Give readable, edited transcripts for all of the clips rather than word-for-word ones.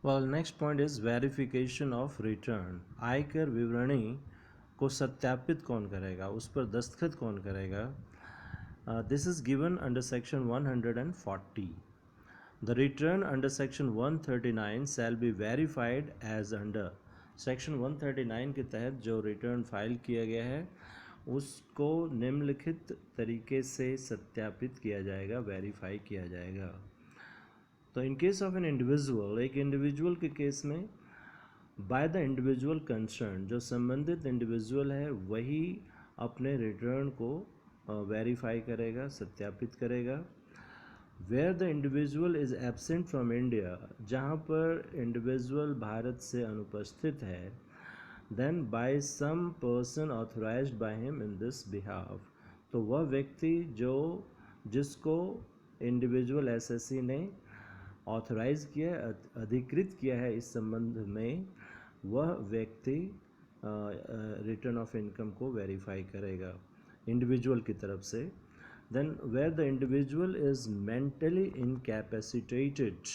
Well next point is verification of return. आयकर विवरणी को सत्यापित कौन करेगा, उस पर दस्तखत कौन करेगा? This is given under section 140। The return under section 139 shall be verified as under। Section 139 के तहत जो रिटर्न फाइल किया गया है उसको निम्नलिखित तरीके से सत्यापित किया जाएगा, वेरीफाई किया जाएगा। तो इन केस ऑफ एन इंडिविजुअल, एक इंडिविजुअल के केस में बाय द इंडिविजुअल कंसर्न, जो संबंधित इंडिविजुअल है वही अपने रिटर्न को वेरीफाई करेगा, सत्यापित करेगा। Where the individual is absent from India, जहाँ पर इंडिविजुअल भारत से अनुपस्थित है, then by some person authorised by him in this behalf, तो वह व्यक्ति जिसको इंडिविजुअल एसएससी ने ऑथराइज किया, अधिकृत किया है इस संबंध में, वह व्यक्ति रिटर्न ऑफ इनकम को वेरीफाई करेगा इंडिविजुअल की तरफ से। Then where the individual is mentally incapacitated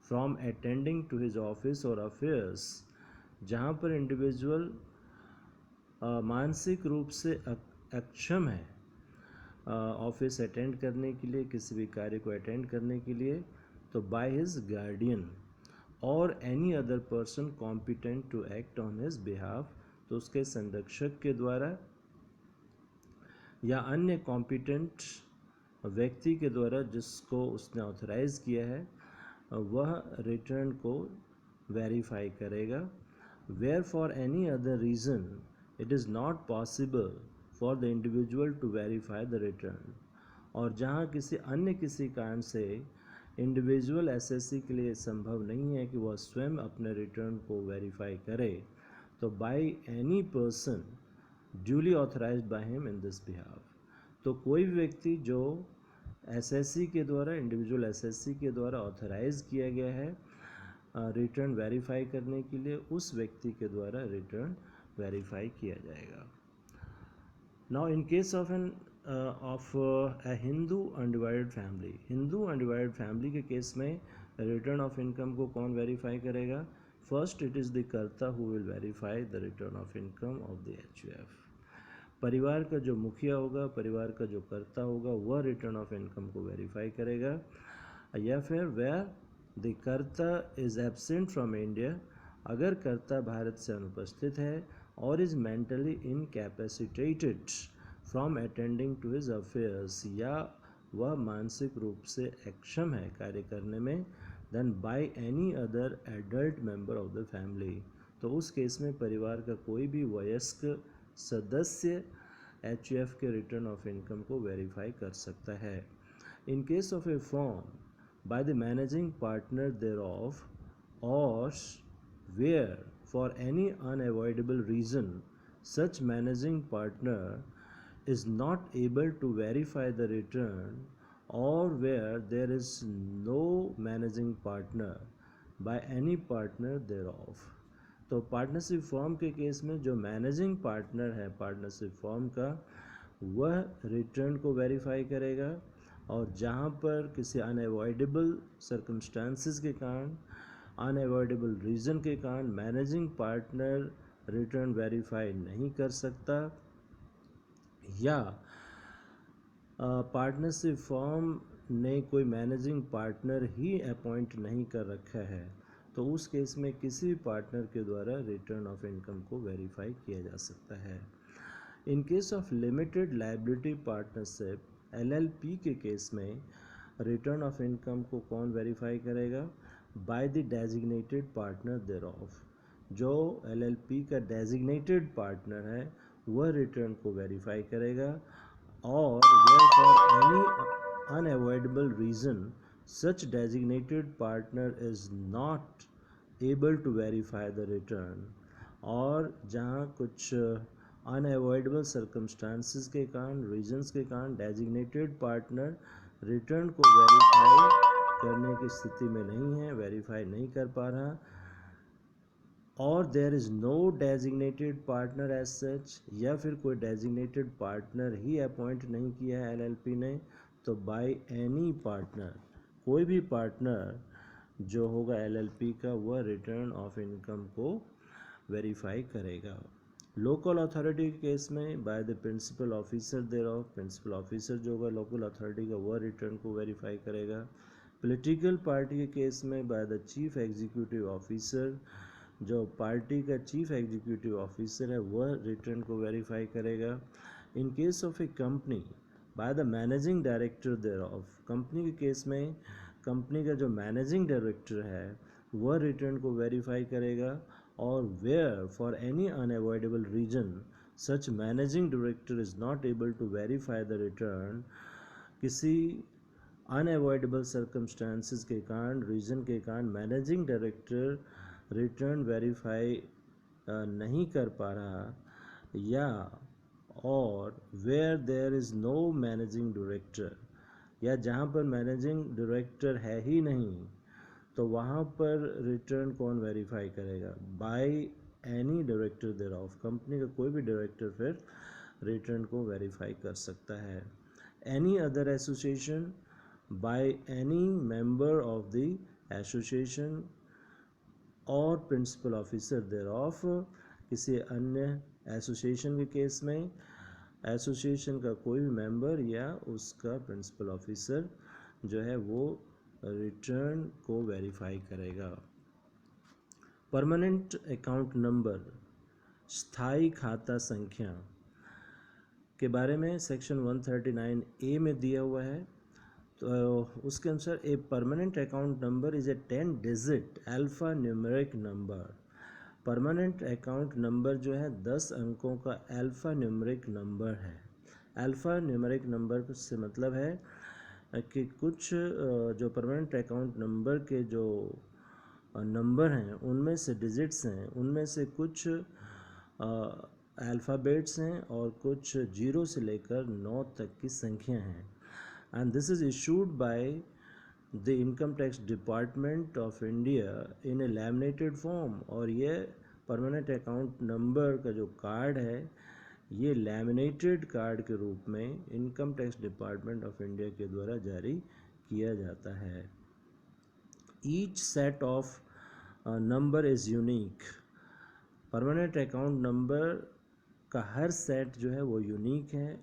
from attending to his office or affairs, जहाँ पर इंडिविजुअल मानसिक रूप से अक्षम है ऑफिस अटेंड करने के लिए, किसी भी कार्य को अटेंड करने के लिए, तो बाय हिज गार्डियन और any other person competent to act on his behalf, तो उसके संरक्षक के द्वारा या अन्य कॉम्पिटेंट व्यक्ति के द्वारा जिसको उसने ऑथराइज किया है वह रिटर्न को वेरीफाई करेगा। Where for any other reason it is not possible for the individual to verify the return, और जहाँ किसी कारण से इंडिविजुअल एसएससी के लिए संभव नहीं है कि वह स्वयं अपने रिटर्न को वेरीफाई करे, तो by any person duly authorised by him in this behalf, तो कोई भी व्यक्ति जो एसएससी के द्वारा, इंडिविजुअल एसएससी के द्वारा ऑथराइज किया गया है रिटर्न वेरीफाई करने के लिए, उस व्यक्ति के द्वारा रिटर्न वेरीफाई किया जाएगा। Now in case of A Hindu undivided family, Hindu undivided family के केस में रिटर्न ऑफ इनकम को कौन वेरीफाई करेगा? फर्स्ट इट इज़ द कर्ता who will verify the return of income of the HUF. परिवार का जो मुखिया होगा, परिवार का जो कर्ता होगा, वह रिटर्न ऑफ इनकम को वेरीफाई करेगा। या फिर where the karta is absent from India, अगर कर्ता भारत से अनुपस्थित है और is mentally incapacitated from attending to his affairs, या वह मानसिक रूप से अक्षम है कार्य करने में, then by any other adult member of the family, तो उस केस में परिवार का कोई भी वयस्क सदस्य एचयूएफ के रिटर्न ऑफ इनकम को वेरीफाई कर सकता है। In case of a form by the managing partner thereof, और where for any unavoidable reason such managing partner is not able to verify the return, or where there is no managing partner by any partner thereof, तो partnership form के case में जो managing partner है partnership form का, वह return को verify करेगा, और जहाँ पर किसी अनअवॉइडेबल सर्कमस्टांसिस के कारण, अनअवॉइडेबल रीज़न के कारण मैनेजिंग पार्टनर रिटर्न वेरीफाई नहीं कर सकता, या पार्टनरशिप फॉर्म ने कोई मैनेजिंग पार्टनर ही अपॉइंट नहीं कर रखा है, तो उस केस में किसी भी पार्टनर के द्वारा रिटर्न ऑफ इनकम को वेरीफाई किया जा सकता है। In case of limited liability partnership LLP के केस में रिटर्न ऑफ इनकम को कौन वेरीफाई करेगा? बाय द डेजिग्नेटेड पार्टनर देयरऑफ, जो एलएलपी का डेजिग्नेटेड पार्टनर है वह रिटर्न को वेरीफाई करेगा, और where for any unavoidable reason such designated partner is not able to verify the return, और जहाँ कुछ अनअवॉइडेबल सर्कमस्टांसिस के कारण, रीजंस के कारण डेजिग्नेटेड पार्टनर रिटर्न को वेरीफाई करने की स्थिति में नहीं है, वेरीफाई नहीं कर पा रहा, और there is no designated partner as such, या फिर कोई डेजिग्नेटेड पार्टनर ही अपॉइंट नहीं किया है एलएलपी ने, तो बाय एनी पार्टनर, कोई भी पार्टनर जो होगा LLP का, वह रिटर्न ऑफ इनकम को वेरीफाई करेगा। लोकल अथॉरिटी के केस में by the principal officer thereof, principal officer जो होगा लोकल अथॉरिटी का, वह रिटर्न को वेरीफाई करेगा। पॉलिटिकल पार्टी के केस में by the chief executive officer, जो पार्टी का चीफ एग्जीक्यूटिव ऑफिसर है वह रिटर्न को वेरीफाई करेगा। In case of a company by the managing director thereof, company के केस में कंपनी का जो मैनेजिंग डायरेक्टर है वह रिटर्न को वेरीफाई करेगा। और where for any unavoidable reason such managing director is not able to verify the return, किसी अनअवॉइडेबल सर्कमस्टांसिस के कारण, रीजन के कारण मैनेजिंग डायरेक्टर रिटर्न वेरीफाई नहीं कर पा रहा, या और where there is no managing director, या जहाँ पर मैनेजिंग डायरेक्टर है ही नहीं, तो वहाँ पर रिटर्न कौन वेरीफाई करेगा? By any director thereof, company का कोई भी डायरेक्टर फिर रिटर्न को वेरीफाई कर सकता है। Any other association by any member of the association और प्रिंसिपल ऑफिसर देयर ऑफ, किसी अन्य एसोसिएशन के केस में एसोसिएशन का कोई भी मेंबर या उसका प्रिंसिपल ऑफिसर जो है वो रिटर्न को वेरीफाई करेगा। परमानेंट अकाउंट नंबर, स्थायी खाता संख्या के बारे में सेक्शन 139A में दिया हुआ है। तो उसके अनुसार a permanent account number is a 10 digit alpha numeric number. Permanent account number जो है 10 अंकों का अल्फ़ा न्यूमेरिक नंबर है। अल्फ़ा न्यूमेरिक नंबर से मतलब है कि कुछ जो परमानेंट अकाउंट नंबर के जो नंबर हैं उनमें से डिजिट्स हैं, उनमें से कुछ अल्फ़ाबेट्स हैं और कुछ 0 से लेकर 9 तक की संख्या हैं। And this is issued by the income tax department of India in A laminated form. और ये परमानेंट अकाउंट नंबर का जो कार्ड है ये लैमिनेटेड कार्ड के रूप में income tax department of India के द्वारा जारी किया जाता है। Each set of number is unique. Permanent account number का हर सेट जो है वो यूनिक है,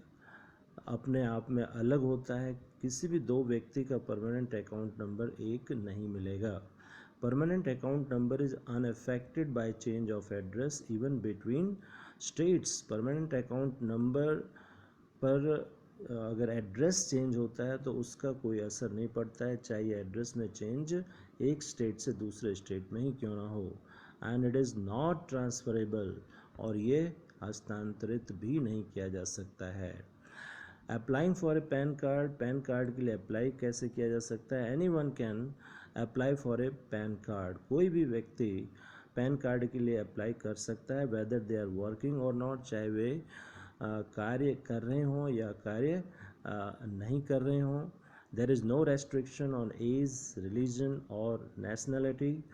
अपने आप में अलग होता है। किसी भी दो व्यक्ति का परमानेंट अकाउंट नंबर एक नहीं मिलेगा। Permanent account number is unaffected by change of address even between states. Permanent account number पर अगर एड्रेस चेंज होता है तो उसका कोई असर नहीं पड़ता है, चाहे एड्रेस में चेंज एक स्टेट से दूसरे स्टेट में ही क्यों ना हो। And it is not transferable, और ये हस्तांतरित भी नहीं किया जा सकता है। Applying for a pan card, pan card के लिए अप्लाई कैसे किया जा सकता है? Any one can apply for a pan card. कोई भी व्यक्ति पैन कार्ड के लिए अप्लाई कर सकता है, वेदर दे आर वर्किंग और नॉट, चाहे वे कार्य कर रहे हों या कार्य नहीं कर रहे हों। There is no restriction on age, religion और नेशनलिटी।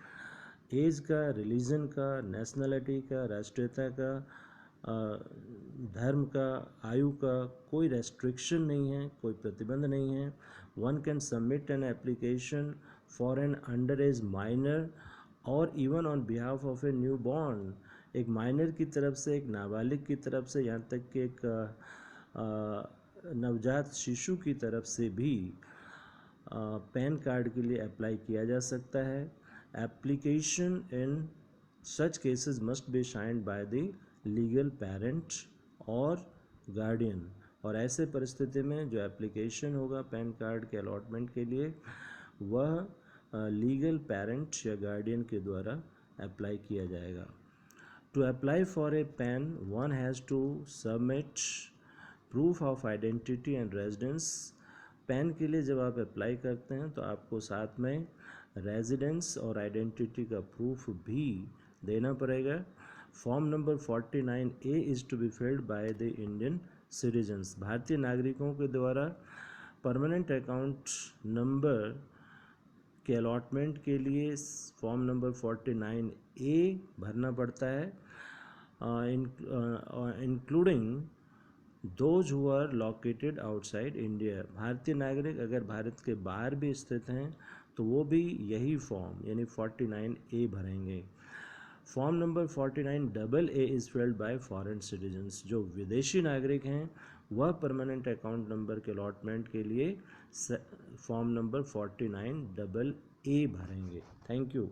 एज का, रिलीजन का, नेशनलिटी का, राष्ट्रीयता का, धर्म का, आयु का कोई रेस्ट्रिक्शन नहीं है, कोई प्रतिबंध नहीं है। One can submit an application for an under age minor और even on behalf of a new born. एक माइनर की तरफ से, एक नाबालिग की तरफ से, यहाँ तक कि एक नवजात शिशु की तरफ से भी पैन कार्ड के लिए अप्लाई किया जा सकता है। Application in such cases must be signed by the legal parent और गार्डियन। और ऐसे परिस्थिति में जो एप्लीकेशन होगा पैन कार्ड के अलॉटमेंट के लिए वह लीगल पेरेंट या गार्डियन के द्वारा अप्लाई किया जाएगा। To apply for a PAN one has to submit proof of identity and residence. PAN के लिए जब आप अप्लाई करते हैं तो आपको साथ में रेजिडेंस और आइडेंटिटी का प्रूफ भी देना पड़ेगा। Form number 49A is to be filled by the Indian citizens. भारतीय नागरिकों के द्वारा परमानेंट अकाउंट नंबर के अलॉटमेंट के लिए फॉर्म नंबर 49A भरना पड़ता है, including those who are located outside India. भारतीय नागरिक अगर भारत के बाहर भी स्थित हैं तो वो भी यही फॉर्म यानी 49A भरेंगे। Form number 49AA is filled by foreign citizens. जो विदेशी नागरिक हैं वह परमानेंट अकाउंट नंबर के अलॉटमेंट के लिए फॉर्म नंबर 49AA भरेंगे। Thank you.